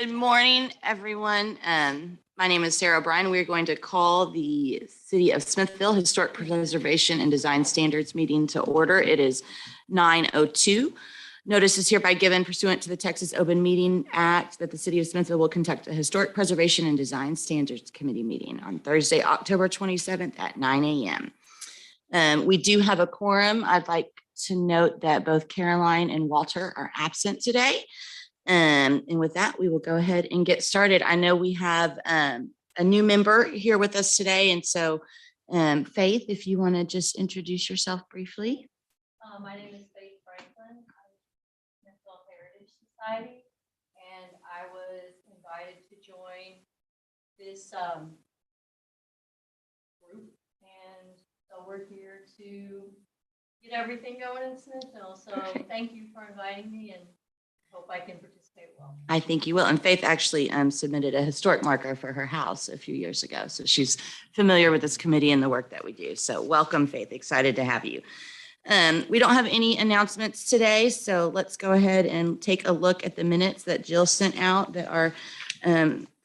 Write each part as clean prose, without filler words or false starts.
Good morning, everyone. My name is Sarah Bryan. We're going to call the City of Smithville Historic Preservation and Design Standards meeting to order. It is 9:02. Notice is hereby given pursuant to the Texas Open Meeting Act that the City of Smithville will conduct a Historic Preservation and Design Standards Committee meeting on Thursday, October 27th at 9 a.m. We do have a quorum. I'd like to note that both Caroline and Walter are absent today. And with that, we will go ahead and get started. I know we have a new member here with us today. And so Faith, if you want to just introduce yourself briefly. My name is Faith Franklin. I'm Smithville Heritage Society, and I was invited to join this group. And so we're here to get everything going in Smithville. So thank you for inviting me, and hope I can participate well. I think you will. And Faith actually submitted a historic marker for her house a few years ago. So she's familiar with this committee and the work that we do. So welcome, Faith. Excited to have you. We don't have any announcements today. So let's go ahead and take a look at the minutes that Jill sent out that our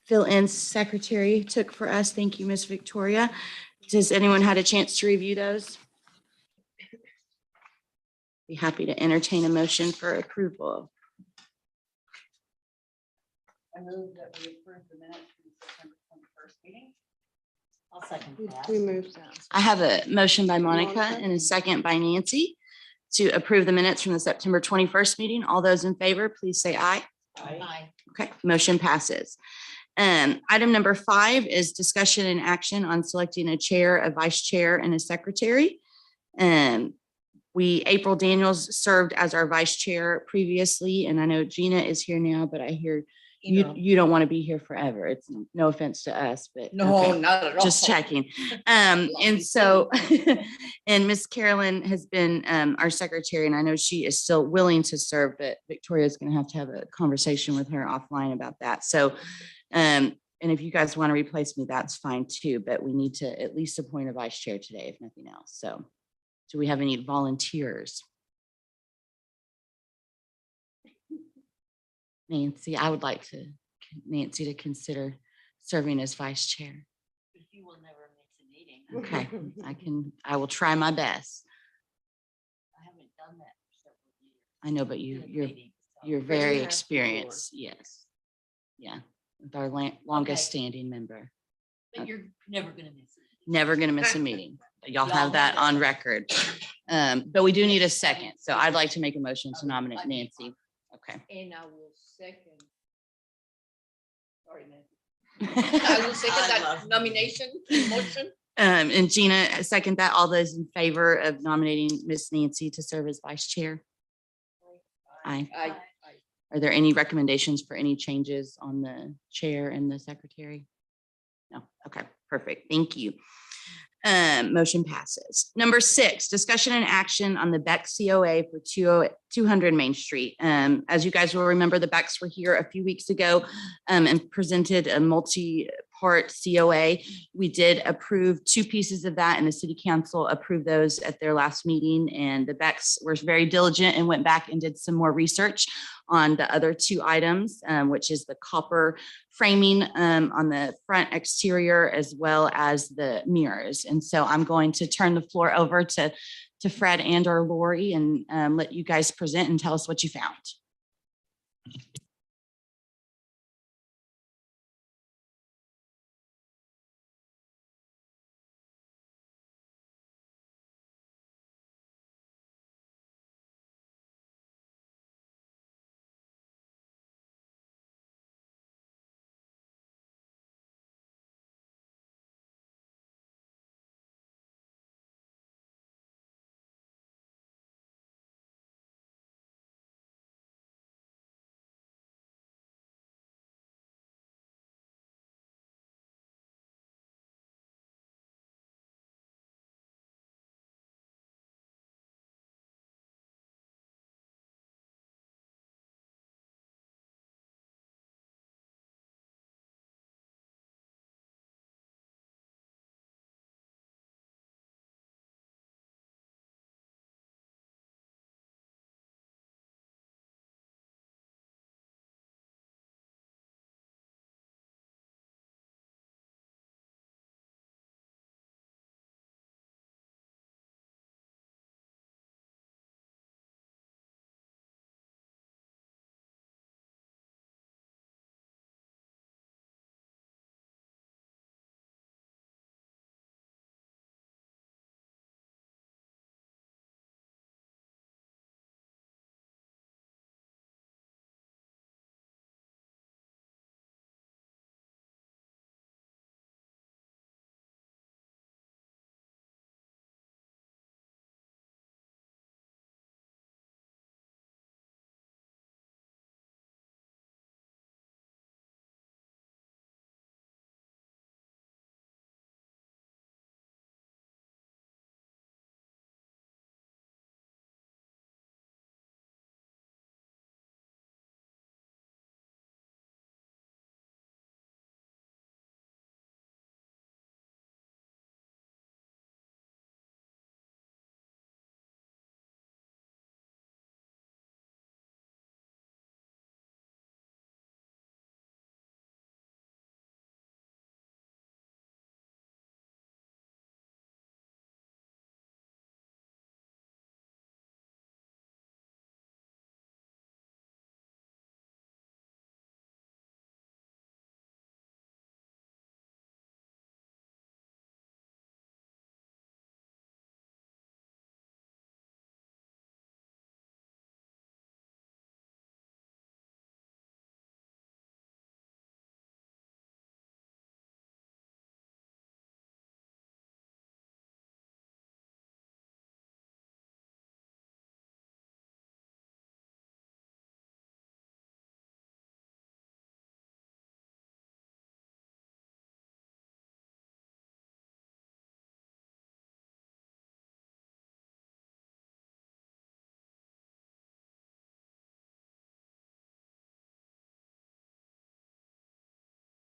fill-in secretary took for us. Thank you, Miss Victoria. Does anyone had a chance to review those? Be happy to entertain a motion for approval. I move that we approve the minutes from the September 21st meeting. I'll second that. We moved that. I have a motion by Monica and a second by Nancy to approve the minutes from the September 21st meeting. All those in favor, please say aye. Aye. Okay, motion passes. Item number 5 is discussion and action on selecting a chair, a vice chair, and a secretary. April Daniels served as our vice chair previously, and I know Gina is here now, but I hear you don't want to be here forever. It's no offense to us, but No, okay. not at all. Just checking. And so, and Miss Carolyn has been our secretary, and I know she is still willing to serve, but Victoria is going to have a conversation with her offline about that. So, and if you guys want to replace me, that's fine too, but we need to at least appoint a vice chair today, if nothing else. So do we have any volunteers? Nancy, I would like Nancy to consider serving as vice chair. But you will never miss a meeting. Okay, I will try my best. I haven't done that for several years. I know, but you're very experienced. Yes. Yeah. With our longest standing member. But you're never going to miss it. Never going to miss a meeting. Y'all have that on record. But we do need a second. So I'd like to make a motion to nominate Nancy. Okay. And I will second. Sorry, Nancy. I will second that nomination motion. And Gina, second that. All those in favor of nominating Miss Nancy to serve as vice chair? Aye. Aye. Are there any recommendations for any changes on the chair and the secretary? No. Okay, perfect. Thank you. Motion passes. Number 6, discussion and action on the Beck COA for 200 Main Street. As you guys will remember, the Becks were here a few weeks ago and presented a multi-part COA. We did approve 2 pieces of that, and the city council approved those at their last meeting. And the Becks were very diligent and went back and did some more research on the other 2 items, which is the copper framing on the front exterior as well as the mirrors. And so I'm going to turn the floor over to Fred and or Lori and let you guys present and tell us what you found.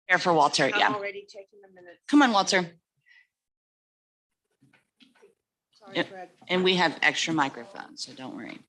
Chair for Walter, I'm yeah. already taking the minutes. Come on, Walter. Sorry, Yep. Fred. And we have extra microphones, so don't worry.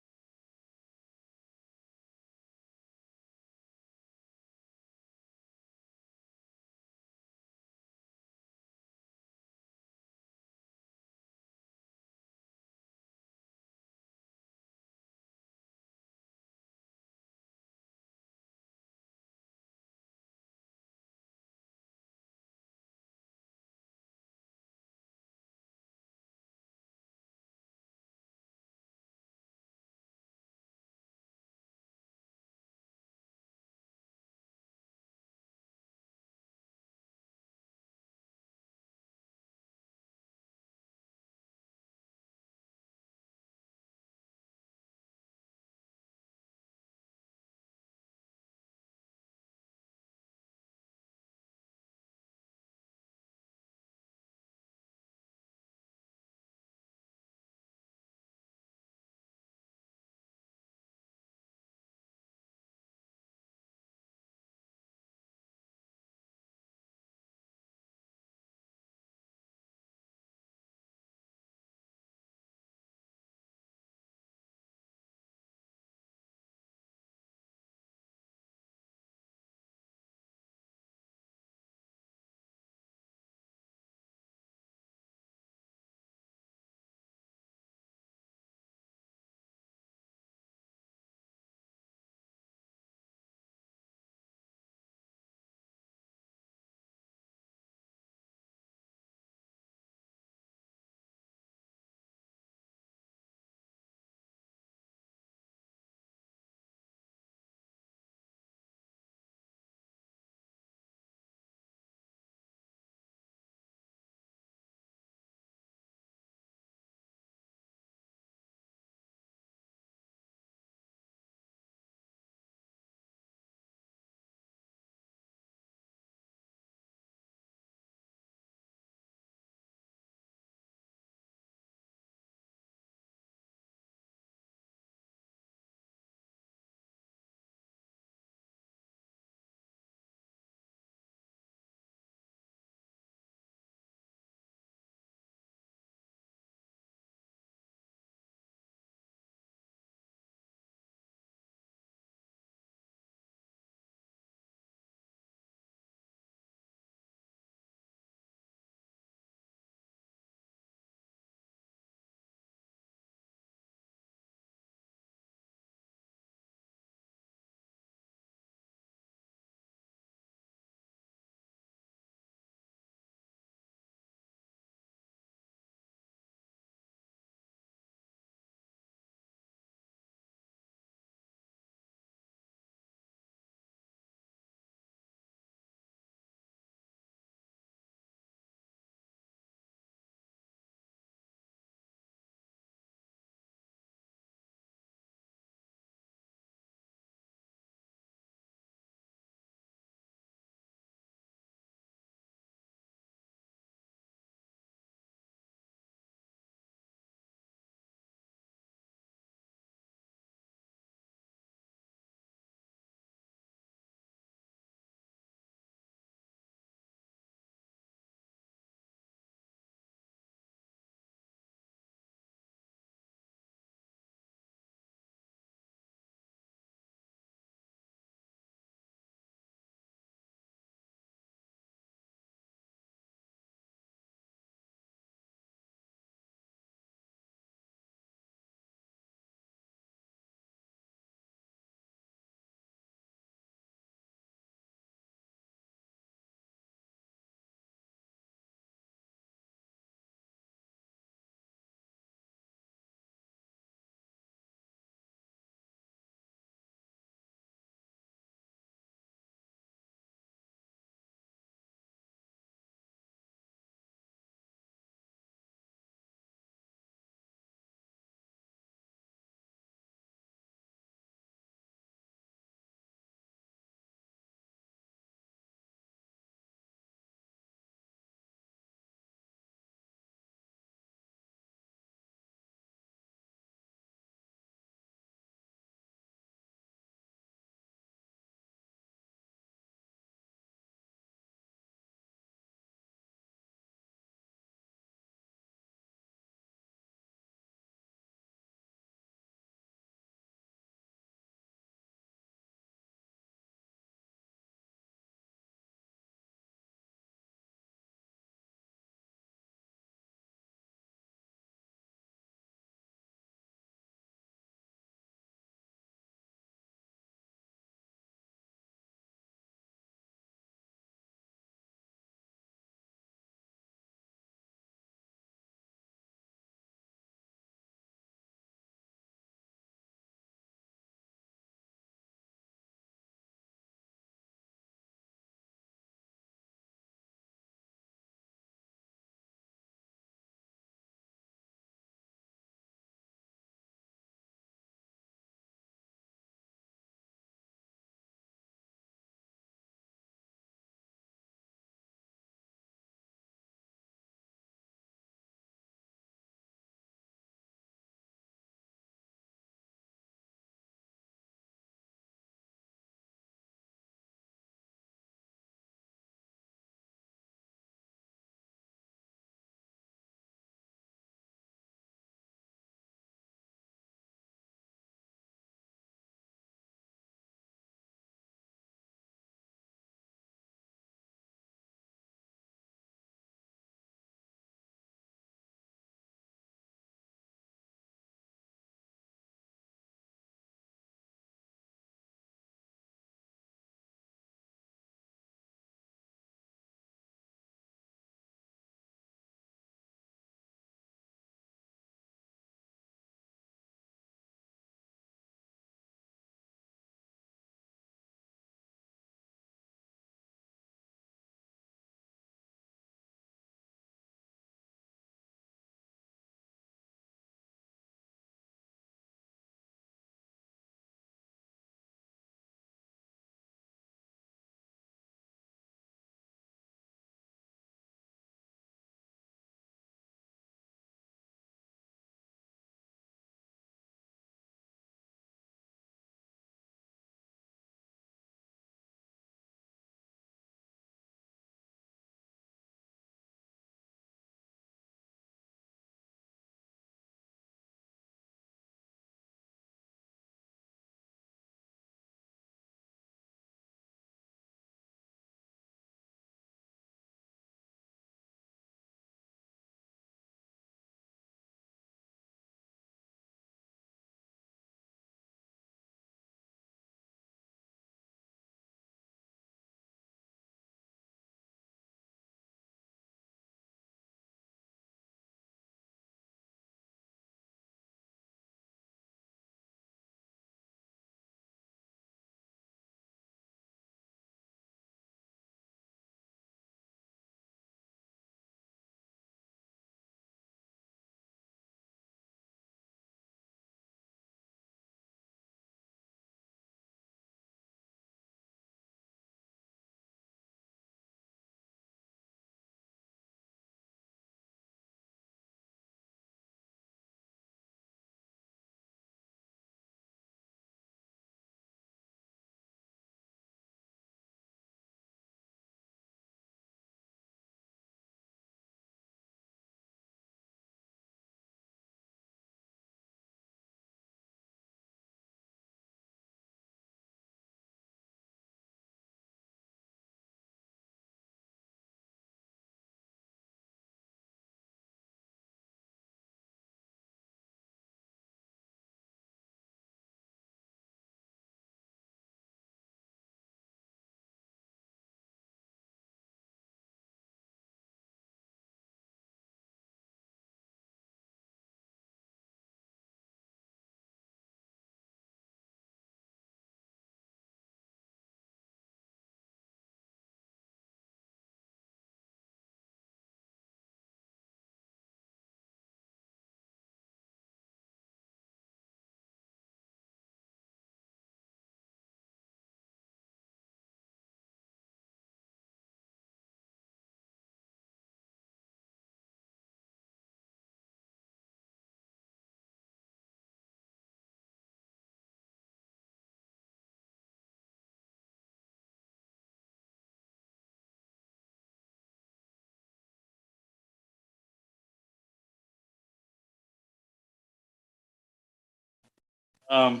So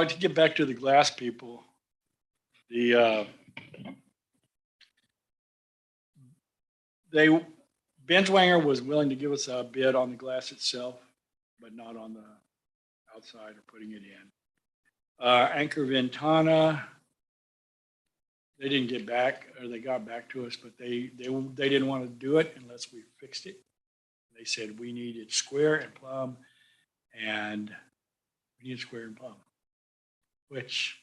to get back to the glass people, the Benswanger was willing to give us a bid on the glass itself, but not on the outside or putting it in. Anchor Ventana, they didn't get back, or they got back to us, but they didn't want to do it unless we fixed it. They said we needed square and plumb, and we need square and plumb. Which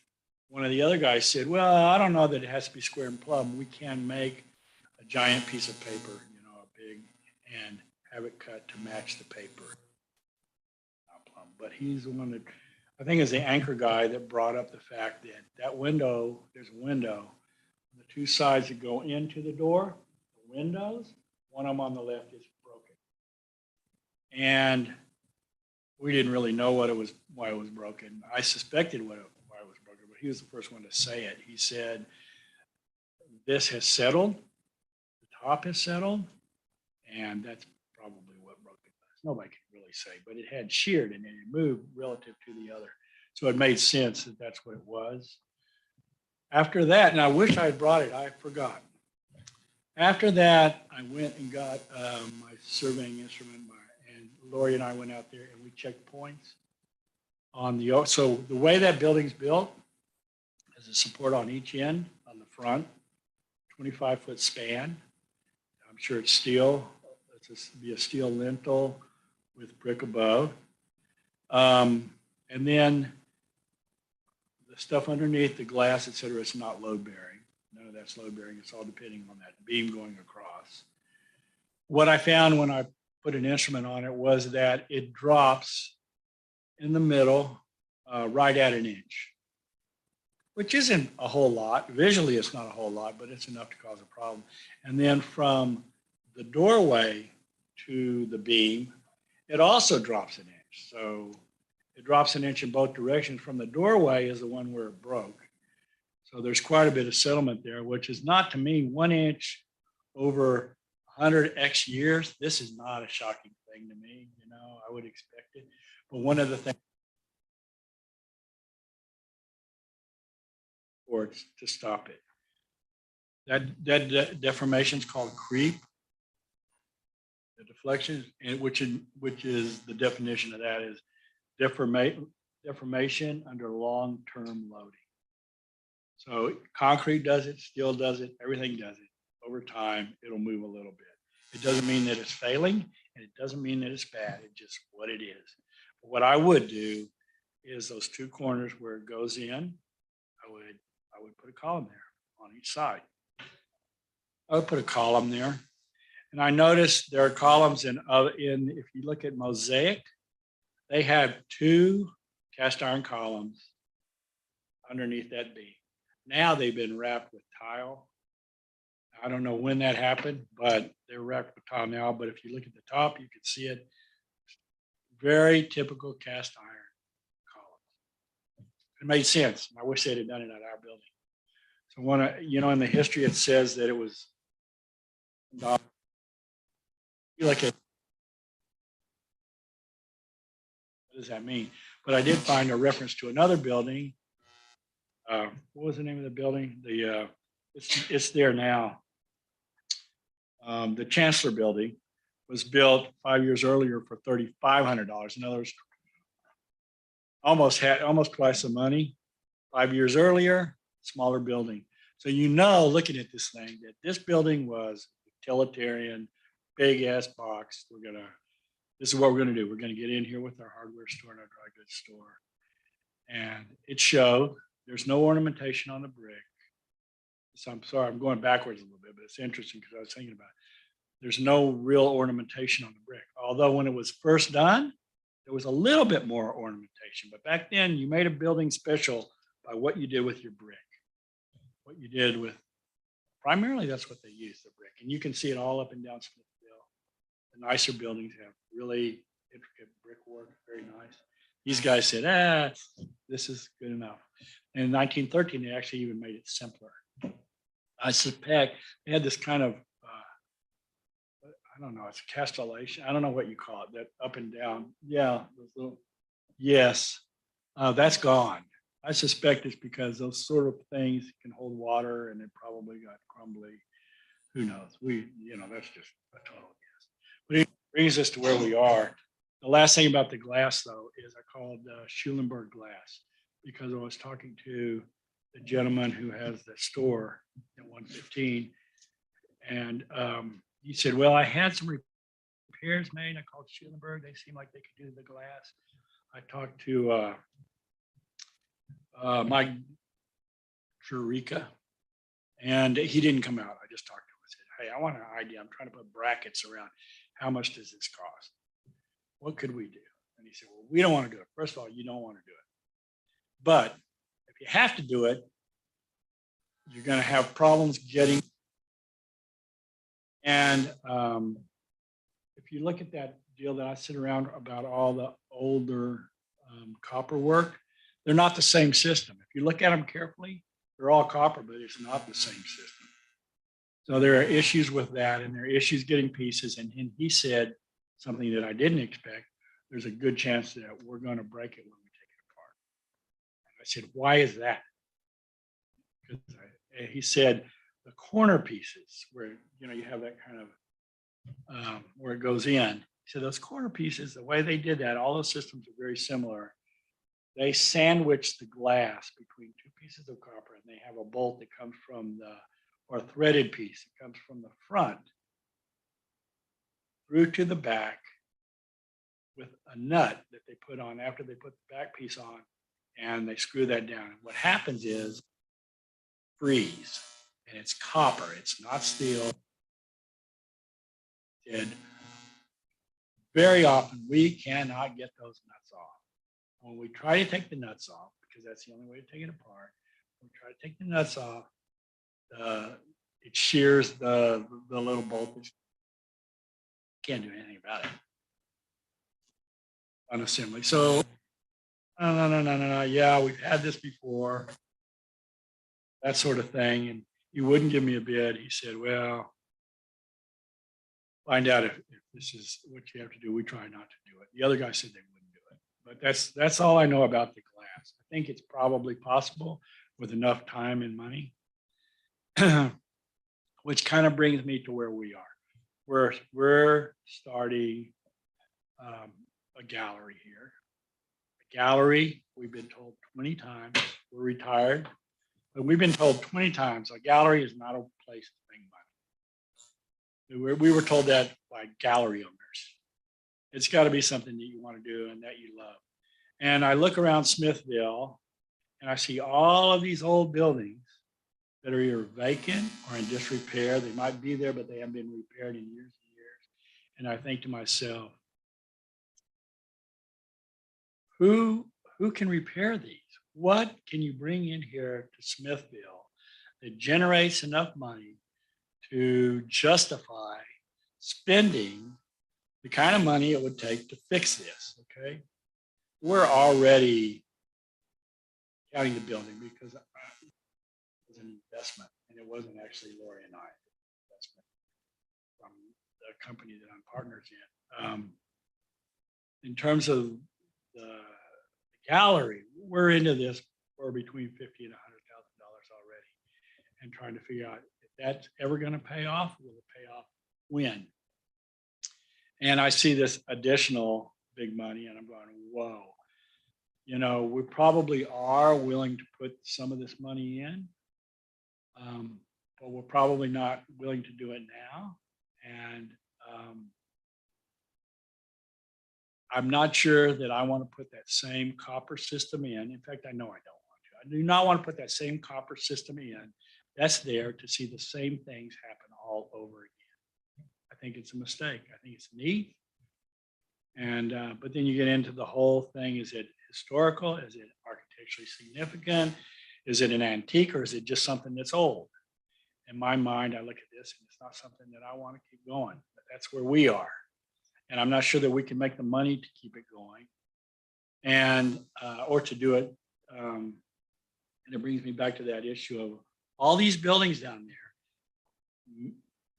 one of the other guys said, well, I don't know that it has to be square and plumb. We can make a giant piece of paper, a big, and have it cut to match the paper. Not plumb, but he's the one that, I think is the anchor guy that brought up the fact that that window, there's a window, the two sides that go into the door, the windows, one of them on the left is broken. And we didn't really know why it was broken. I suspected why it was broken, but he was the first one to say it. He said, this has settled, the top has settled, and that's probably what broke it. Nobody can really say, but it had sheared and it moved relative to the other. So it made sense that that's what it was. After that, and I wish I had brought it, I forgot. After that, I went and got my surveying instrument, and Lori and I went out there and we checked points on the, so the way that building's built is a support on each end, on the front, 25-foot span. I'm sure it's steel. It's be a steel lintel with brick above. And then the stuff underneath, the glass, et cetera, it's not load bearing. None of that's load bearing. It's all depending on that beam going across. What I found when I put an instrument on it was that it drops in the middle right at an inch, which isn't a whole lot. Visually, it's not a whole lot, but it's enough to cause a problem. And then from the doorway to the beam, it also drops an inch. So it drops an inch in both directions. From the doorway is the one where it broke. So there's quite a bit of settlement there, which is not, to me, 1 inch over 100x years. This is not a shocking thing to me. I would expect it. But one of the things for it to stop it. That deformation is called creep. The deflection, and which is the definition of that is deformation under long-term loading. So concrete does it, steel does it, everything does it. Over time, it'll move a little bit. It doesn't mean that it's failing, and it doesn't mean that it's bad. It's just what it is. But what I would do is those two corners where it goes in, I would put a column there on each side. I would put a column there. And I noticed there are columns in if you look at Mosaic, they have 2 cast iron columns underneath that beam. Now they've been wrapped with tile. I don't know when that happened, but they're wrapped with tile now. But if you look at the top, you can see it. Very typical cast iron columns. It made sense. I wish they'd have done it at our building. So in the history, it says that it was like what does that mean? But I did find a reference to another building. What was the name of the building? It's there now. The Chancellor Building was built 5 years earlier for $3,500. In other words, almost twice the money. 5 years earlier, smaller building. So looking at this thing, that this building was utilitarian, big ass box. This is what we're gonna do. We're gonna get in here with our hardware store and our dry goods store. And it showed there's no ornamentation on the brick. So I'm sorry, I'm going backwards a little bit, but it's interesting because I was thinking about it. There's no real ornamentation on the brick. Although when it was first done, there was a little bit more ornamentation. But back then, you made a building special by what you did with your brick. What you did with, primarily that's what they used, the brick. And you can see it all up and down Smithville. The nicer buildings have really intricate brickwork, very nice. These guys said, this is good enough. And in 1913, they actually even made it simpler. I suspect they had this kind of, I don't know, it's castellation. I don't know what you call it, that up and down. Yeah, those little Yes, that's gone. I suspect it's because those sort of things can hold water and it probably got crumbly. Who knows? That's just a total guess. But it brings us to where we are. The last thing about the glass, though, is I called Schulenberg glass because I was talking to the gentleman who has the store at 115. And he said, well, I had some repairs made. I called Schulenberg. They seemed like they could do the glass. I talked to Mike Jurica, and he didn't come out. I just talked to him. I said, hey, I want an idea. I'm trying to put brackets around. How much does this cost? What could we do? And he said, well, we don't want to do it. First of all, you don't want to do it. But if you have to do it, you're going to have problems getting. And if you look at that deal that I sit around about all the older copper work, they're not the same system. If you look at them carefully, they're all copper, but it's not the same system. So there are issues with that, and there are issues getting pieces. And he said something that I didn't expect. There's a good chance that we're going to break it when we take it apart. And I said, why is that? Because he said the corner pieces where you have that kind of where it goes in. So those corner pieces, the way they did that, all those systems are very similar. They sandwich the glass between two pieces of copper, and they have a bolt that comes from or a threaded piece that comes from the front through to the back with a nut that they put on after they put the back piece on, and they screw that down. And what happens is freeze, and it's copper. It's not steel. And very often we cannot get those nuts off. When we try to take the nuts off, because that's the only way to take it apart, when we try to take the nuts off, it shears the little bolt. Can't do anything about it on assembly. So, no. Yeah, we've had this before. That sort of thing. And he wouldn't give me a bid. He said, well, find out if this is what you have to do. We try not to do it. The other guy said they wouldn't do it. But that's all I know about the glass. I think it's probably possible with enough time and money, which kind of brings me to where we are. We're starting a gallery here. A gallery, we've been told 20 times, we're retired, but we've been told 20 times a gallery is not a place to make money. We were told that by gallery owners. It's got to be something that you want to do and that you love. And I look around Smithville and I see all of these old buildings that are either vacant or in disrepair. They might be there, but they haven't been repaired in years and years. And I think to myself, who can repair these? What can you bring in here to Smithville that generates enough money to justify spending the kind of money it would take to fix this? Okay, we're already counting the building because it was an investment, and it wasn't actually Lori and I. Investment from the company that I'm partners in. In terms of the gallery, we're into this for between $50,000 and $100,000 already, and trying to figure out if that's ever going to pay off. Will it pay off when? And I see this additional big money, and I'm going, whoa. We probably are willing to put some of this money in, but we're probably not willing to do it now. And I'm not sure that I want to put that same copper system in. In fact, I know I don't want to. I do not want to put that same copper system in that's there to see the same things happen all over again. I think it's a mistake. I think it's neat. And but then you get into the whole thing. Is it historical? Is it architecturally significant? Is it an antique, or is it just something that's old? In my mind, I look at this and it's not something that I want to keep going, but that's where we are. And I'm not sure that we can make the money to keep it going and or to do it. And it brings me back to that issue of all these buildings down there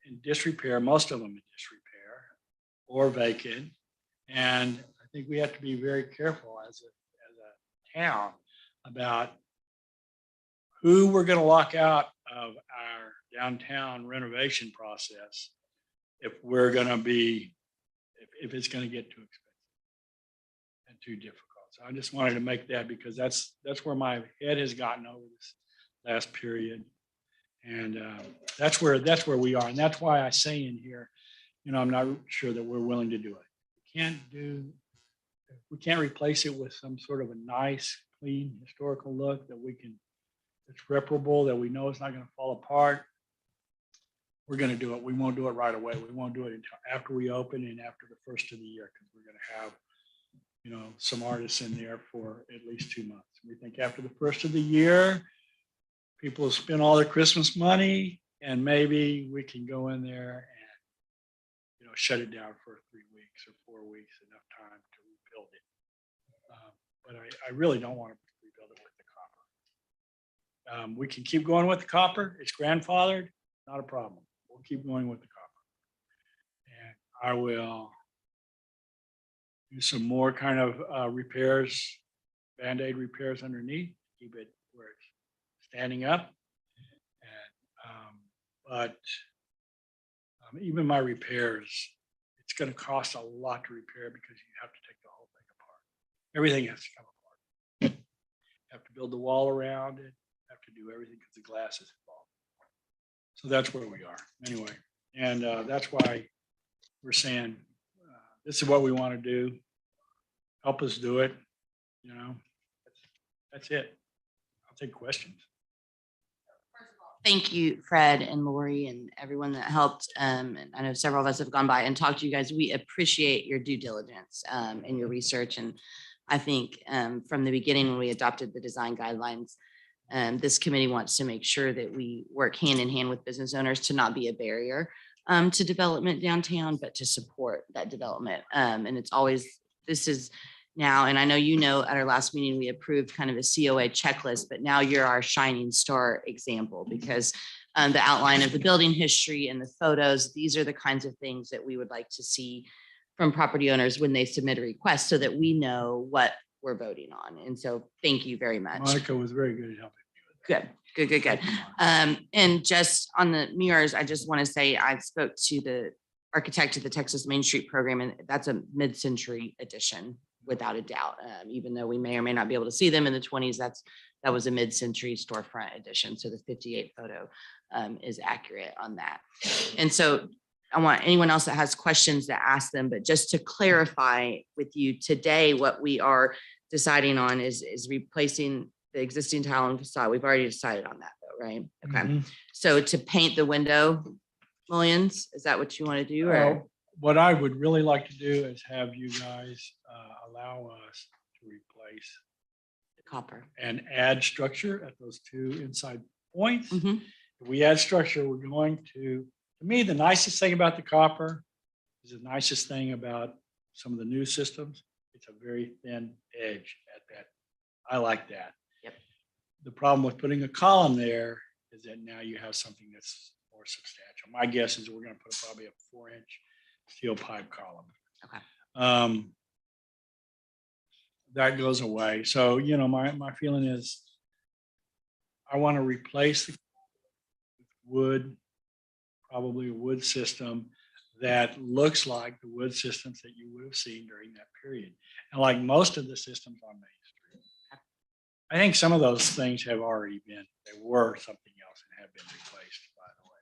in disrepair, most of them in disrepair or vacant. And I think we have to be very careful as a town about who we're going to lock out of our downtown renovation process if we're going to be, if it's going to get too expensive and too difficult. So I just wanted to make that because that's where my head has gotten over this last period. And that's where we are. And that's why I say in here, you know, I'm not sure that we're willing to do it. We can't replace it with some sort of a nice, clean, historical look that it's reparable, that we know it's not going to fall apart. We're going to do it. We won't do it right away. We won't do it until after we open and after the first of the year, because we're going to have, you know, some artists in there for at least 2 months. We think after the first of the year, people have spent all their Christmas money, and maybe we can go in there and, you know, shut it down for 3 weeks or 4 weeks, enough time to rebuild it. But I really don't want to rebuild it with the copper. We can keep going with the copper. It's grandfathered, not a problem. We'll keep going with the copper. And I will do some more kind of repairs, Band-Aid repairs underneath, keep it where it's standing up. And, even my repairs, it's going to cost a lot to repair because you have to take the whole thing apart. Everything has to come apart. You have to build the wall around it, have to do everything because the glass is involved. So that's where we are anyway. And that's why we're saying, this is what we want to do. Help us do it. You know, that's it. I'll take questions. Thank you, Fred and Lori and everyone that helped. And I know several of us have gone by and talked to you guys. We appreciate your due diligence and your research. And I think from the beginning, when we adopted the design guidelines, this committee wants to make sure that we work hand in hand with business owners to not be a barrier to development downtown, but to support that development. And it's always, this is now, and I know, you know, at our last meeting, we approved kind of a COA checklist, but now you're our shining star example because the outline of the building history and the photos, these are the kinds of things that we would like to see from property owners when they submit a request so that we know what we're voting on. And so thank you very much. Monica was very good at helping. Good. And just on the mirrors, I just want to say, I spoke to the architect of the Texas Main Street program, and that's a mid-century addition, without a doubt. Even though we may or may not be able to see them in the 20s, that was a mid-century storefront addition. So the 58 photo is accurate on that. And so I want anyone else that has questions to ask them, but just to clarify with you today, what we are deciding on is replacing the existing tile and facade. We've already decided on that though, right? Okay. Mhm. So to paint the window mullions, is that what you want to do? Or What I would really like to do is have you guys allow us to replace the copper? and add structure at those 2 inside points. Mhm. If we add structure, we're going to me, the nicest thing about the copper is the nicest thing about some of the new systems. It's a very thin edge at that. I like that. Yep. The problem with putting a column there is that now you have something that's more substantial. My guess is we're going to put probably a 4-inch steel pipe column. Okay. That goes away. So, you know, my feeling is I want to replace the wood, probably a wood system that looks like the wood systems that you would have seen during that period. And like most of the systems on Main Street, I think some of those things have already been, they were something else and have been replaced, by the way.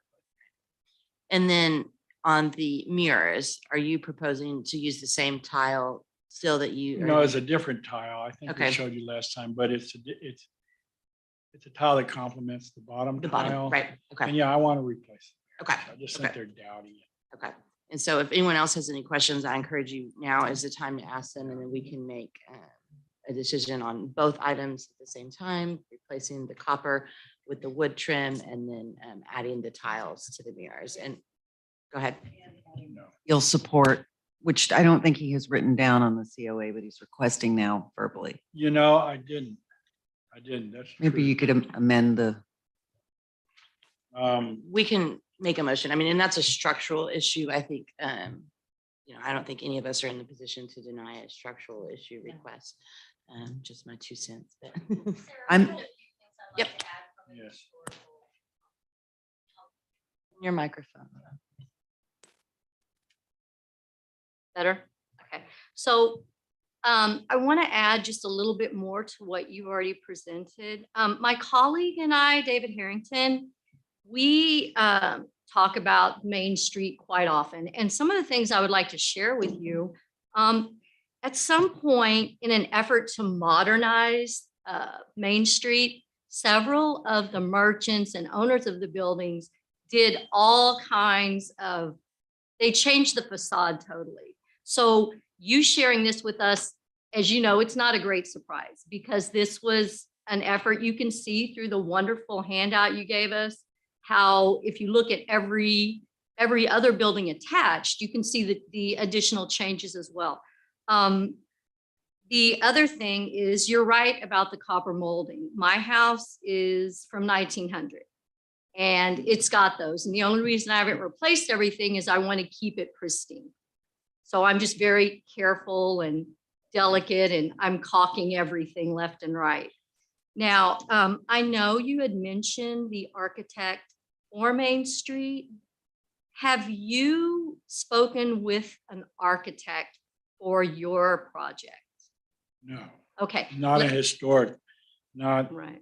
And then on the mirrors, are you proposing to use the same tile still that you? No, it's a different tile. I think Okay. we showed you last time, but it's a tile that complements the bottom The tile. bottom, right? Okay. And yeah, I want to replace it. Okay. I just think Okay. they're dowdy. Okay. And so if anyone else has any questions, I encourage you, now is the time to ask them, and then we can make a decision on both items at the same time, replacing the copper with the wood trim and then adding the tiles to the mirrors. And go ahead. No. You'll support, which I don't think he has written down on the COA, but he's requesting now verbally. You know, I didn't. That's Maybe true. you could amend the, We can make a motion. I mean, and that's a structural issue. I think I don't think any of us are in the position to deny a structural issue request. Just my 2 cents, but. I'm- Yep. Yes. Your microphone. Better? Okay. So I want to add just a little bit more to what you've already presented. My colleague and I, David Harrington, we talk about Main Street quite often. And some of the things I would like to share with you, at some point in an effort to modernize Main Street, several of the merchants and owners of the buildings did all kinds of, they changed the facade totally. So you sharing this with us, as you know, it's not a great surprise because this was an effort. You can see through the wonderful handout you gave us, how if you look at every other building attached, you can see the additional changes as well. The other thing is you're right about the copper molding. My house is from 1900 and it's got those. And the only reason I haven't replaced everything is I want to keep it pristine. So I'm just very careful and delicate and I'm caulking everything left and right. Now, I know you had mentioned the architect for Main Street. Have you spoken with an architect for your project? No, Okay. not a historic, not Right.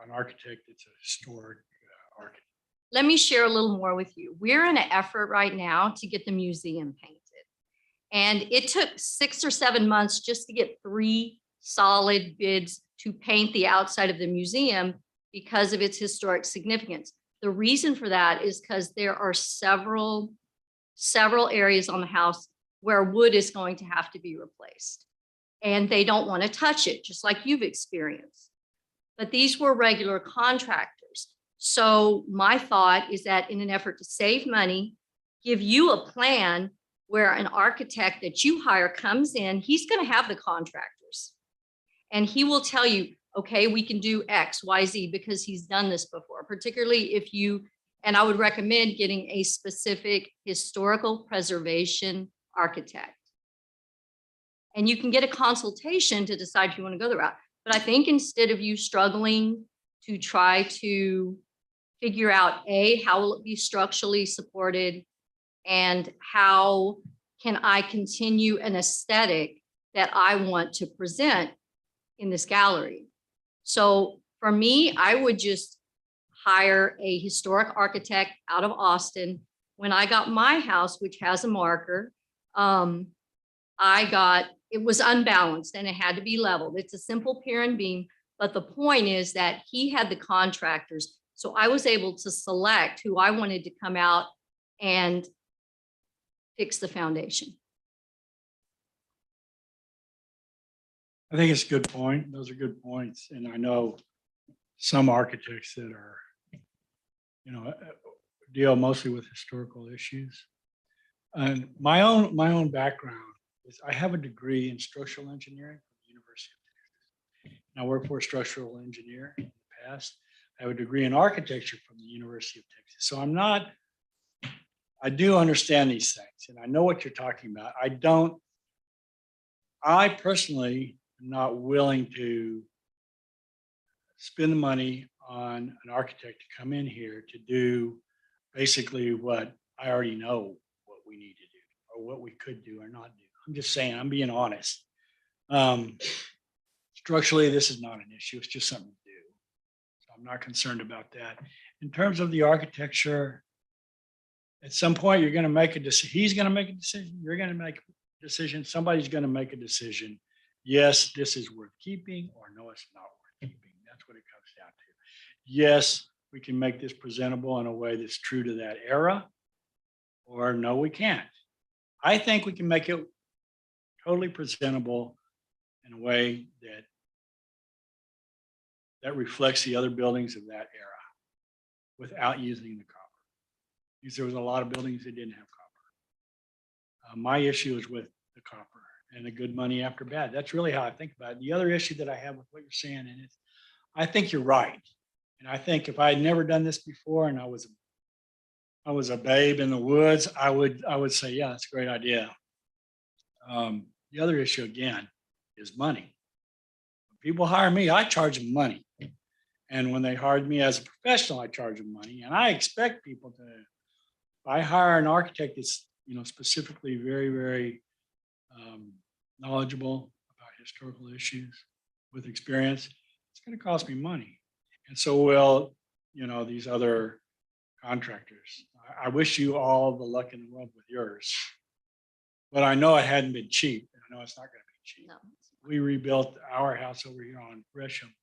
an architect that's a historic architect. Let me share a little more with you. We're in an effort right now to get the museum painted. And it took 6 or 7 months just to get 3 solid bids to paint the outside of the museum because of its historic significance. The reason for that is because there are several areas on the house where wood is going to have to be replaced. And they don't want to touch it, just like you've experienced. But these were regular contractors. So my thought is that in an effort to save money, give you a plan where an architect that you hire comes in, he's going to have the contractors. And he will tell you, okay, we can do X, Y, Z, because he's done this before, particularly if you, and I would recommend getting a specific historical preservation architect. And you can get a consultation to decide if you want to go the route. But I think instead of you struggling to try to figure out A, how will it be structurally supported, and how can I continue an aesthetic that I want to present in this gallery. So for me, I would just hire a historic architect out of Austin. When I got my house, which has a marker, it was unbalanced and it had to be leveled. It's a simple pier and beam, but the point is that he had the contractors. So I was able to select who I wanted to come out and fix the foundation. I think it's a good point. Those are good points. And I know some architects that are, deal mostly with historical issues. And my own background is I have a degree in structural engineering from the University of Texas. And I worked for a structural engineer in the past. I have a degree in architecture from the University of Texas. So I do understand these things and I know what you're talking about. I personally am not willing to spend the money on an architect to come in here to do basically what I already know what we need to do or what we could do or not do. I'm just saying, I'm being honest. Structurally, this is not an issue. It's just something to do. So I'm not concerned about that. In terms of the architecture, at some point, you're going to make a decision. He's going to make a decision. You're going to make a decision. Somebody's going to make a decision. Yes, this is worth keeping, or no, it's not worth keeping. That's what it comes down to. Yes, we can make this presentable in a way that's true to that era, or no, we can't. I think we can make it totally presentable in a way that reflects the other buildings of that era without using the copper. Because there was a lot of buildings that didn't have copper. My issue is with the copper and the good money after bad. That's really how I think about it. The other issue that I have with what you're saying, and it's, I think you're right. And I think if I had never done this before and I was a babe in the woods, I would say, yeah, that's a great idea. The other issue again is money. When people hire me, I charge them money. And when they hired me as a professional, I charge them money. And I expect people to, if I hire an architect that's, specifically very, very knowledgeable about historical issues with experience, it's going to cost me money. And so will, these other contractors. I wish you all the luck in the world with yours. But I know it hadn't been cheap. And I know it's not going to be cheap. No. We rebuilt our house over here on Gresham.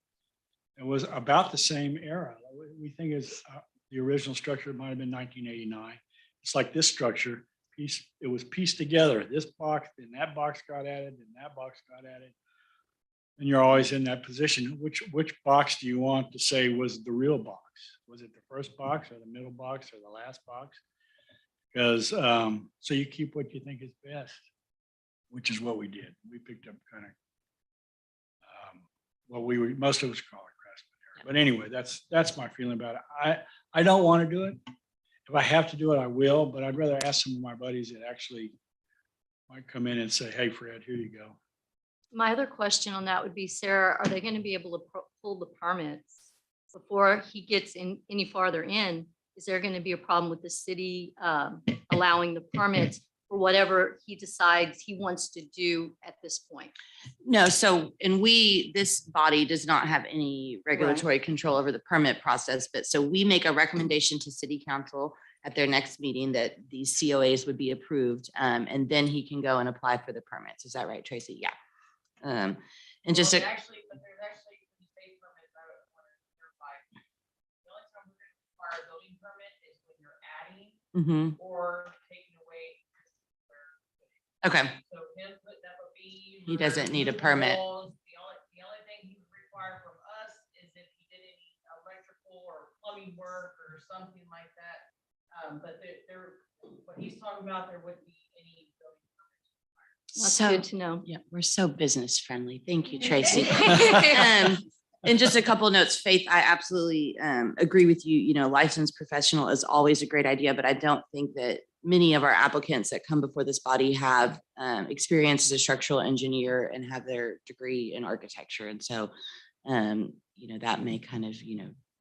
It was about the same era. We think it's the original structure might have been 1989. It's like this structure. It was pieced together. This box, then that box got added, then that box got added. And you're always in that position. Which box do you want to say was the real box? Was it the first box or the middle box or the last box? Because so you keep what you think is best, which is what we did. We picked up kind of what most of us call it craftsman error. But anyway, that's my feeling about it. I don't want to do it. If I have to do it, I will, but I'd rather ask some of my buddies that actually might come in and say, hey, Fred, here you go. My other question on that would be, Sarah, are they going to be able to pull the permits before he gets in any farther in? Is there going to be a problem with the city allowing the permits for whatever he decides he wants to do at this point? No, this body does not have any regulatory control over the permit process, but so we make a recommendation to city council at their next meeting that these COAs would be approved, and then he can go and apply for the permits. Is that right, Tracy? Yeah. And just But there's actually, when you say permits, I would want to clarify. The only time we're going to require a building permit is when you're adding or taking away. Okay. So him putting up a beam. He doesn't need a moving permit. walls, the only thing he would require from us is if he did any electrical or plumbing work or something like that. But what he's talking about, there wouldn't be any building permits required. That's So good to know. yeah, we're so business friendly. Thank you, Tracy. And just a couple of notes, Faith, I absolutely agree with you. Licensed professional is always a great idea, but I don't think that many of our applicants that come before this body have experience as a structural engineer and have their degree in architecture. And so, that may kind of,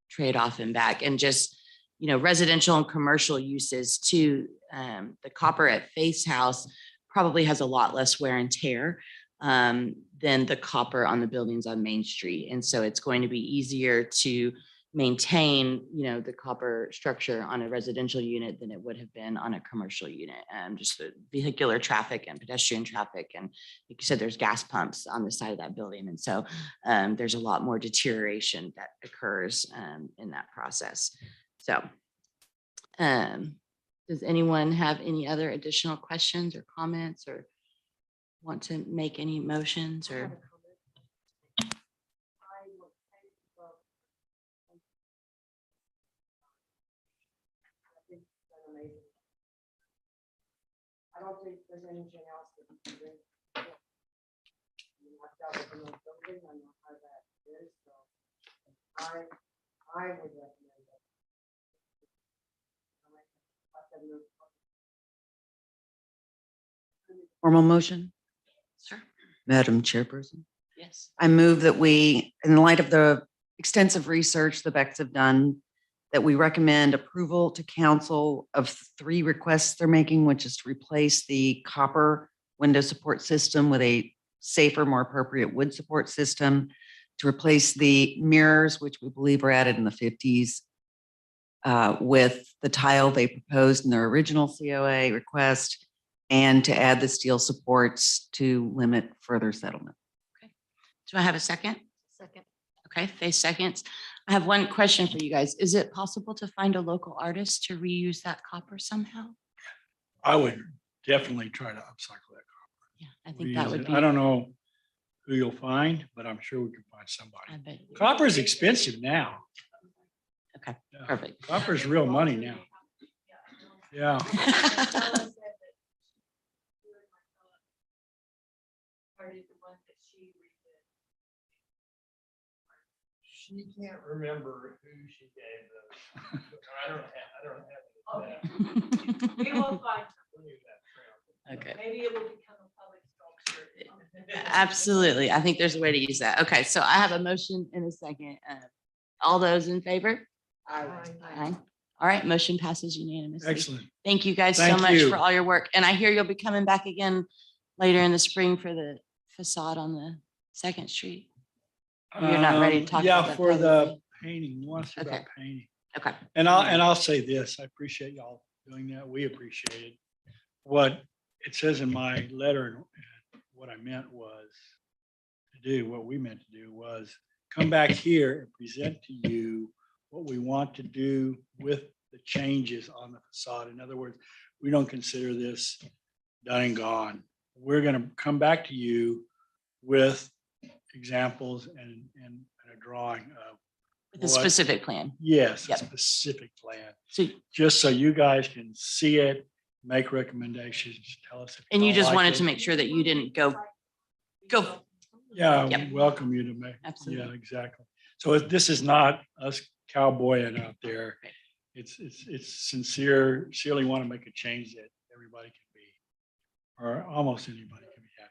trade off and back, and just, residential and commercial uses too. The copper at Faith's house probably has a lot less wear and tear than the copper on the buildings on Main Street. And so it's going to be easier to maintain, the copper structure on a residential unit than it would have been on a commercial unit. Just the vehicular traffic and pedestrian traffic. And like you said, there's gas pumps on the side of that building. And so there's a lot more deterioration that occurs in that process. So does anyone have any other additional questions or comments or want to make any motions or? I don't think there's anything else that we can do. I've got it in the building, I know how that is, so I would recommend it. Formal motion, Sure. Madam Chairperson. Yes. I move that we, in light of the extensive research the Becks have done, that we recommend approval to council of 3 requests they're making, which is to replace the copper window support system with a safer, more appropriate wood support system, to replace the mirrors, which we believe were added in the 50s, with the tile they proposed in their original COA request, and to add the steel supports to limit further settlement. Do I have a second? Second. Okay, Faith seconds. I have one question for you guys. Is it possible to find a local artist to reuse that copper somehow? I would definitely try to upcycle that copper. Yeah, I think that Reuse would it. be. I don't know who you'll find, but I'm sure we can find I somebody. bet. Copper is expensive now. Okay, Yeah. perfect. Copper is real money now. Yeah. She can't remember who she gave those. I don't have. We will find, Okay. maybe it will become a public Absolutely. I think there's a way to use that. Okay, so I have a motion in a second. All those in favor? Aye. All right, motion passes unanimously. Excellent. Thank you guys so Thank much you. for all your work. And I hear you'll be coming back again later in the spring for the facade on the Second Street. You're not ready to talk Yeah, about that for the publicly? painting, you want to see about Okay. painting. Okay. And I'll say this, I appreciate y'all doing that. We appreciate it. What it says in my letter, and what I meant was to do, what we meant to do was come back here and present to you what we want to do with the changes on the facade. In other words, we don't consider this done and gone. We're gonna come back to you with examples and a drawing of With a what- specific plan. Yes, a Yep. specific plan, So, just so you guys can see it, make recommendations, tell us. If and you don't just like wanted it. to make sure that you didn't go. Yeah, Yep. we welcome you to make. Absolutely. Yeah, exactly. So this is not us cowboying out there. Right. It's sincerely want to make a change that everybody can be, or almost anybody can be happy.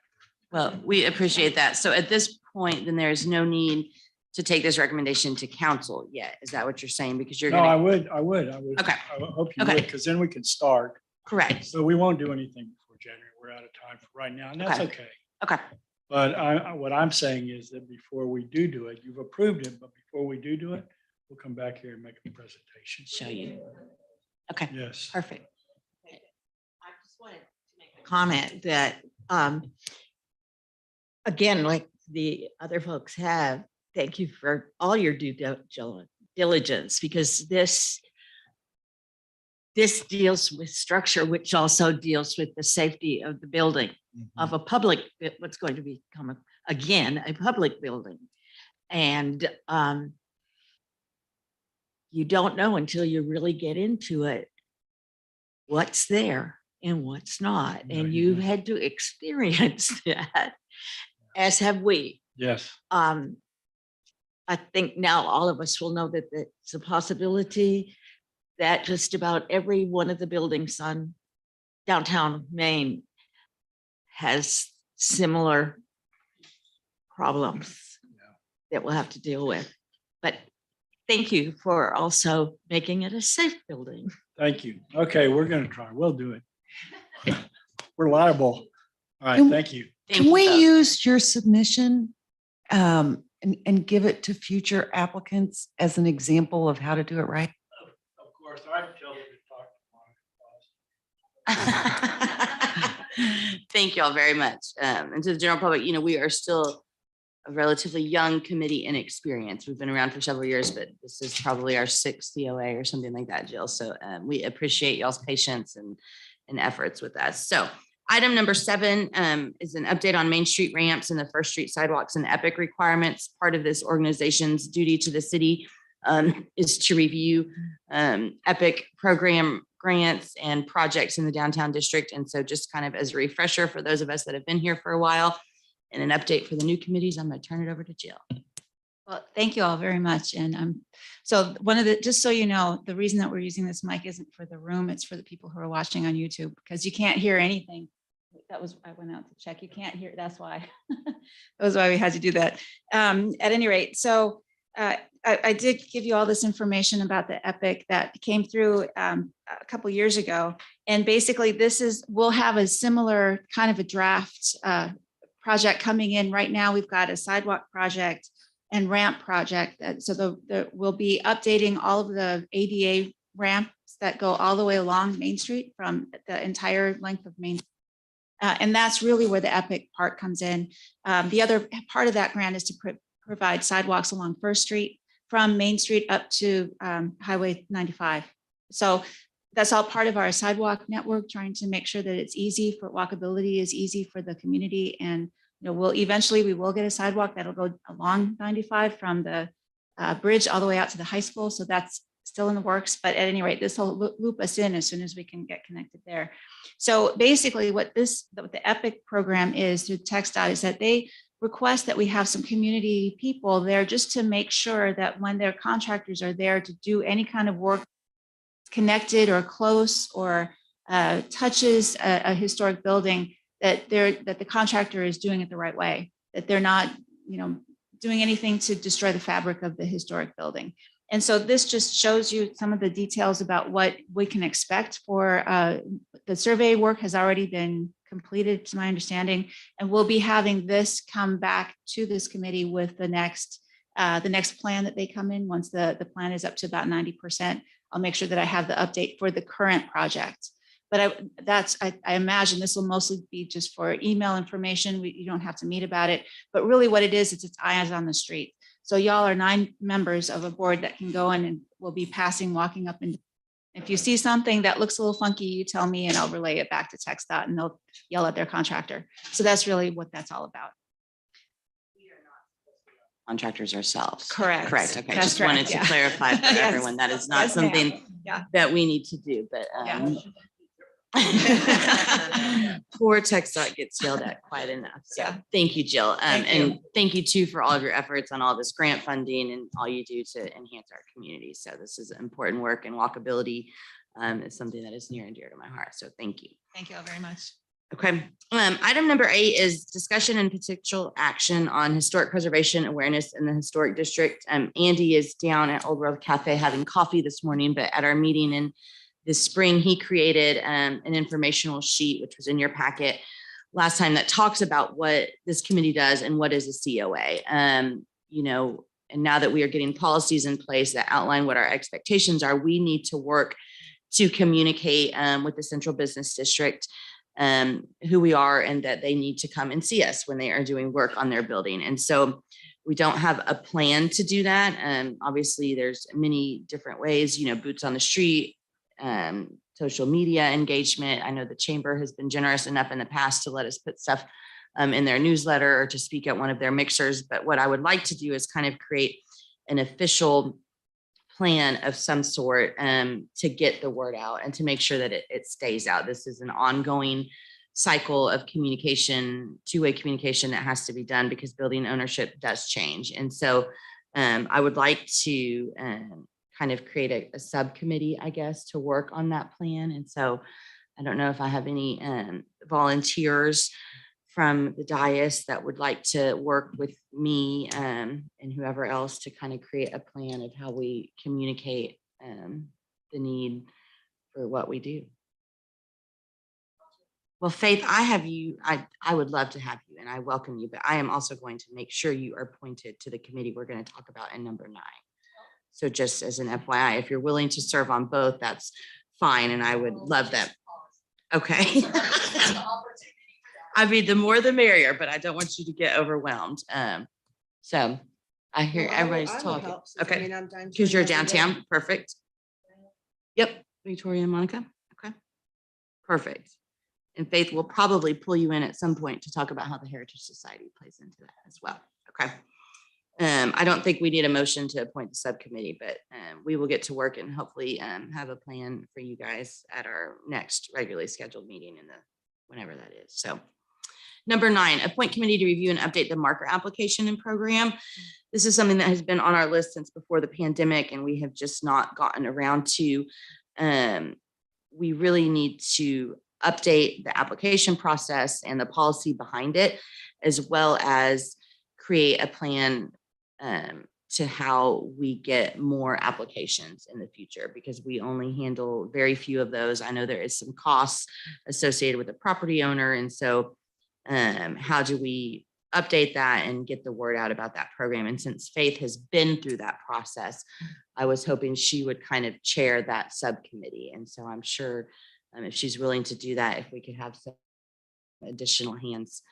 Well, we appreciate that. So at this point, then there is no need to take this recommendation to council yet. Is that what you're saying? Because you're No, I gonna, would. Okay. I would hope you Okay. would, because then we can start. correct. So we won't do anything before January. We're out of time for right now, and that's Okay. okay. Okay. But what I'm saying is that before we do it, you've approved it, but before we do it, we'll come back here and make a presentation. Show you. Okay, Yes. perfect. I just wanted to make a comment that, again, like the other folks have, thank you for all your due diligence, because this deals with structure, which also deals with the safety of the building, of a public, what's going to become again, a public building. And you don't know until you really get into it, what's there and what's not. No, And you you've don't. had to experience that, as have we. Yes. I think now all of us will know that it's a possibility that just about every one of the buildings on downtown Maine has similar problems that we'll have to deal with. But thank you for also making it a safe building. Thank you. Okay, we're gonna try. We'll do it. We're liable. All right, Can- thank you. Thank Can you we both. use your submission and give it to future applicants as an example of how to do it right? Of course, I can tell them to talk Thank you all very much. And to the general public, we are still a relatively young committee in experience. We've been around for several years, but this is probably our sixth COA or something like that, Jill. So we appreciate y'all's patience and efforts with us. So item number 7 is an update on Main Street ramps and the First Street sidewalks and EPIC requirements. Part of this organization's duty to the city is to review EPIC program grants and projects in the downtown district. And so just kind of as a refresher for those of us that have been here for a while and an update for the new committees, I'm going to turn it over to Jill. Well, thank you all very much. And so just so you know, the reason that we're using this mic isn't for the room, it's for the people who are watching on YouTube, because you can't hear anything. That was, I went out to check, you can't hear, that's why. That was why we had to do that. At any rate, so I did give you all this information about the EPIC that came through a couple years ago. And basically we'll have a similar kind of a draft project coming in right now. We've got a sidewalk project and ramp project. So we'll be updating all of the ADA ramps that go all the way along Main Street from the entire length of Main. And that's really where the EPIC part comes in. The other part of that grant is to provide sidewalks along First Street from Main Street up to Highway 95. So that's all part of our sidewalk network, trying to make sure that it's easy for walkability is easy for the community. And we will get a sidewalk that'll go along 95 from the bridge all the way out to the high school. So that's still in the works, but at any rate, this will loop us in as soon as we can get connected there. So basically what the EPIC program is through TxDOT is that they request that we have some community people there just to make sure that when their contractors are there to do any kind of work connected or close or touches a historic building, that the contractor is doing it the right way, that they're not, doing anything to destroy the fabric of the historic building. And so this just shows you some of the details about what we can expect for, the survey work has already been completed, to my understanding, and we'll be having this come back to this committee with the next plan that they come in. Once the plan is up to about 90%, I'll make sure that I have the update for the current project. But I imagine this will mostly be just for email information. You don't have to meet about it, but really what it is, it's eyes on the street. So y'all are 9 members of a board that can go in and will be walking up, and if you see something that looks a little funky, you tell me and I'll relay it back to TxDOT and they'll yell at their contractor. So that's really what that's all about. Contractors ourselves. Correct. Correct. Okay. That's Just wanted correct, to yeah. clarify for Yes. everyone. That is not Yes, ma'am. something Yeah. that we need to do, but Yeah. poor TxDOT gets yelled at quite enough. So Yeah. thank you, Jill. Thank And thank you too for all of your efforts on all this grant funding and all you do to enhance our community. So this is important work, and walkability is something that is near and dear to my heart. So thank you. Thank you all very much. Okay. Item number 8 is discussion and potential action on historic preservation awareness in the historic district. Andy is down at Old World Cafe having coffee this morning, but at our meeting in this spring, he created an informational sheet, which was in your packet last time, that talks about what this committee does and what is a COA. And now that we are getting policies in place that outline what our expectations are, we need to work to communicate with the Central Business District who we are, and that they need to come and see us when they are doing work on their building. And so we don't have a plan to do that. Obviously, there's many different ways, boots on the street, social media engagement. I know the chamber has been generous enough in the past to let us put stuff in their newsletter or to speak at one of their mixers. But what I would like to do is kind of create an official plan of some sort to get the word out and to make sure that it stays out. This is an ongoing cycle of communication, two-way communication that has to be done because building ownership does change. And so I would like to kind of create a subcommittee, I guess, to work on that plan. And so I don't know if I have any volunteers from the dais that would like to work with me and whoever else to kind of create a plan of how we communicate the need for what we do. Well, Faith, I have you, I would love to have you and I welcome you, but I am also going to make sure you are appointed to the committee we're going to talk about in number 9. So just as an FYI, if you're willing to serve on both, that's fine. And I would love that. Okay. I mean, the more the merrier, but I don't want you to get overwhelmed. So I hear everybody's talking. Okay. Because you're downtown. Perfect. Yep. Victoria and Monica. Okay. Perfect. And Faith will probably pull you in at some point to talk about how the Heritage Society plays into that as well. Okay. I don't think we need a motion to appoint the subcommittee, but we will get to work and hopefully have a plan for you guys at our next regularly scheduled meeting whenever that is. So number 9, appoint committee to review and update the marker application and program. This is something that has been on our list since before the pandemic, and we have just not gotten around to. We really need to update the application process and the policy behind it, as well as create a plan to how we get more applications in the future, because we only handle very few of those. I know there is some costs associated with the property owner. And so how do we update that and get the word out about that program? And since Faith has been through that process, I was hoping she would kind of chair that subcommittee. And so I'm sure if she's willing to do that, if we could have some additional hands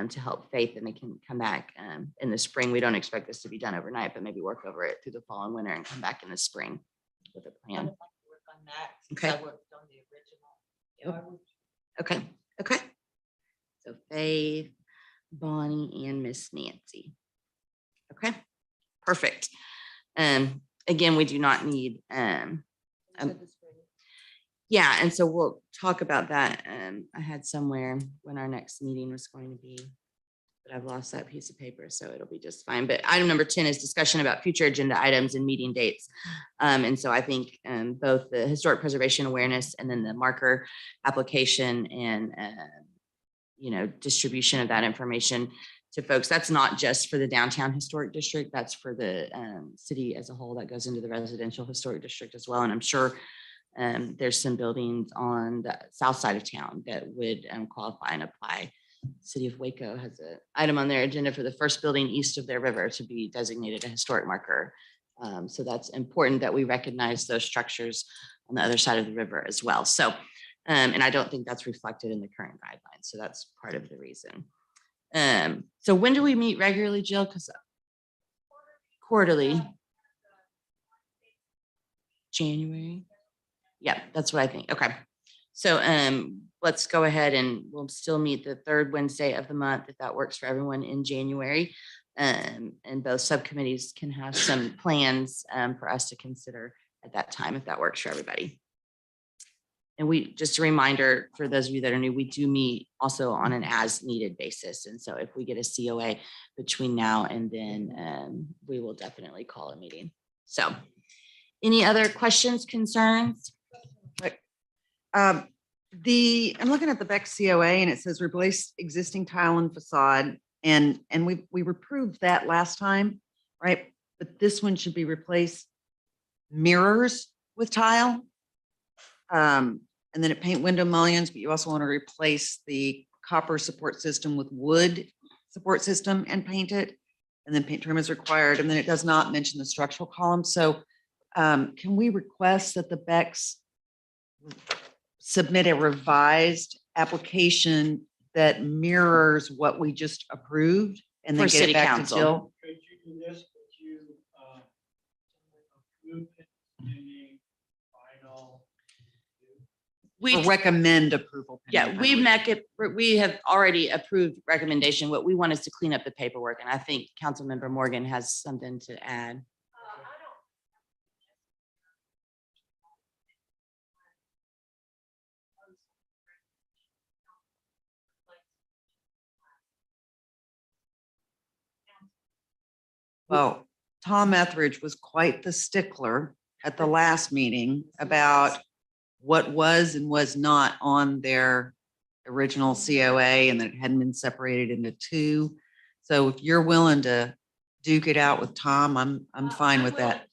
to help Faith, and they can come back in the spring. We don't expect this to be done overnight, but maybe work over it through the fall and winter and come back in the spring with a plan. Okay. Okay. Okay. So Faith, Bonnie, and Miss Nancy. Okay. Perfect. Again, we do not need yeah, and so we'll talk about that. I had somewhere when our next meeting was going to be, but I've lost that piece of paper, so it'll be just fine. But item number 10 is discussion about future agenda items and meeting dates. And so I think both the historic preservation awareness and then the marker application and distribution of that information to folks. That's not just for the downtown historic district. That's for the city as a whole. That goes into the residential historic district as well. And I'm sure there's some buildings on the south side of town that would qualify and apply. City of Waco has an item on their agenda for the first building east of their river to be designated a historic marker. So that's important that we recognize those structures on the other side of the river as well. So, and I don't think that's reflected in the current guidelines. So that's part of the reason. So when do we meet regularly, Jill? Because quarterly. January. Yeah, that's what I think. Okay. So let's go ahead and we'll still meet the third Wednesday of the month if that works for everyone in January. And both subcommittees can have some plans for us to consider at that time if that works for everybody. And we, just a reminder for those of you that are new, we do meet also on an as needed basis. And so if we get a COA between now and then, we will definitely call a meeting. So any other questions, concerns? I'm looking at the Beck COA and it says replace existing tile and facade. And we approved that last time, right? But this one should be replace mirrors with tile. And then it paint window mullions, but you also want to replace the copper support system with wood support system and paint it. And then paint trim is required. And then it does not mention the structural column. So can we request that the Becks submit a revised application that mirrors what we just approved and then For get city it back council. to Jill? Could you do this, could you, approve it pending final? We Or recommend approval? pending Yeah, we final make it, we have already approved recommendation. What we want is to clean up the paperwork. And I think Councilmember Morgan has something to add. Well, Tom Etheridge was quite the stickler at the last meeting about what was and was not on their original COA and that it hadn't been separated into two. So if you're willing to duke it out with Tom, I'm fine with that.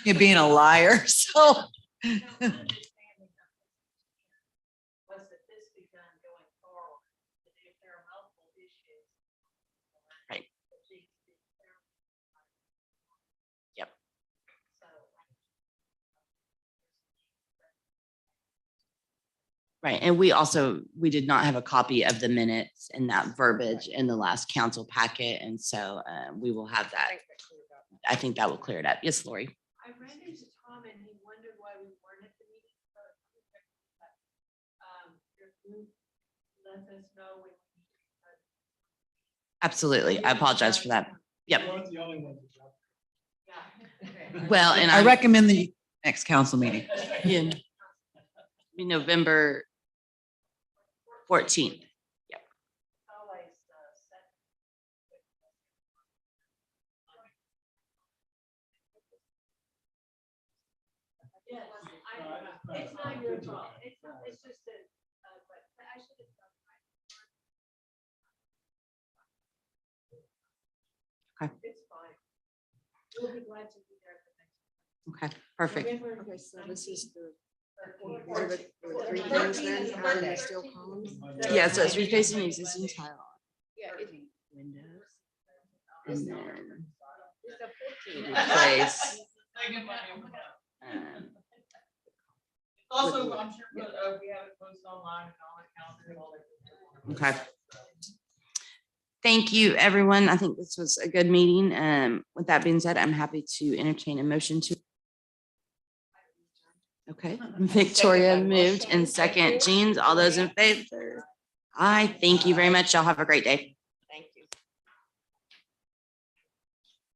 You're being a liar, so. Was that this be done going forward? If there are multiple issues. Right. Yep. Right. And we did not have a copy of the minutes and that verbiage in the last council packet. And so we will have that. I think that will clear it up. Yes, Lori. I ran into Tom and he wondered why we weren't at the meeting. Let us know when. Absolutely. I apologize for that. Yep. You're not the only one to jump. Yeah. Well, and I I recommend the next council meeting. in November 14th. Always, yes, it's not your fault. It's just that, but I should have done right. Okay. It's fine. We'll be glad to be there for next. Okay, perfect. Okay, so this is the, these are the three things then, and they're still columns? Yeah, so it's replacing the existing tile Yeah, it's windows. And then the 14th. replace. Also, I'm sure, we have it posted online and on the calendar and all that. Okay. Thank you, everyone. I think this was a good meeting. With that being said, I'm happy to entertain a motion to. Okay, Victoria moved and second, Jeans. All those in favor? Aye, thank you very much. Y'all have a great day.